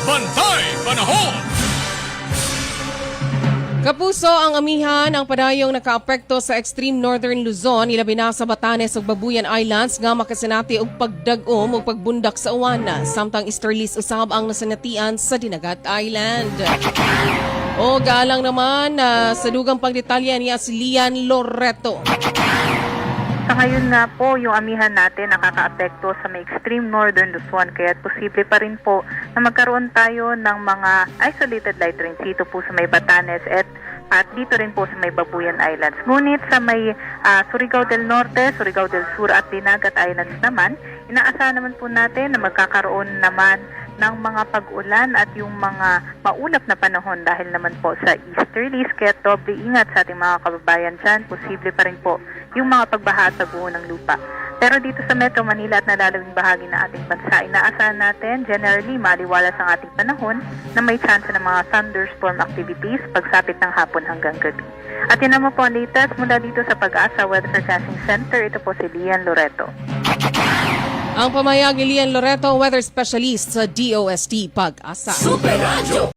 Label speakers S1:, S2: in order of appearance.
S1: Bantay Panahon!
S2: Kapuso ang amihan ang padayong nakaapekto sa extreme northern Luzon, ilabi na sa Batanes ug Babuyan Islands nga makasinati og pagdag-om ug pagbundak sa uwan. Samtang easterlies usab ang nasanatian sa Dinagat Island. O galang naman sa dugang pagdetalya niya si Lian Loreto.
S3: Sa ngayon nga po, yung amihan natin nakakaapekto sa may extreme northern Luzon, kaya posible pa rin po na magkaroon tayo ng mga isolated light rains dito po sa may Batanes at dito rin po sa may Babuyan Islands. Ngunit sa may Surigao del Norte, Surigao del Sur at Dinagat Islands naman, inaasahan naman po natin na magkakaroon naman ng mga pag-ulan at yung mga maulap na panahon dahil naman po sa easterlies, kaya doble ingat sa ating mga kababayan dyan. Posible pa rin po yung mga pagbaha at pagbuho ng lupa. Pero dito sa Metro Manila at nalalawing bahagi ng ating bansa, inaasahan natin generally maliwalas ang ating panahon na may chance ng mga thunderstorm activities pagsapit ng hapon hanggang gabi. At yun naman po ang latest mula dito sa Pag-asa Weather Forecasting Center. Ito po si Lian Loreto.
S2: Ang pamayag ni Lian Loreto, weather specialist sa DOST Pag-asa.
S1: Super Radio!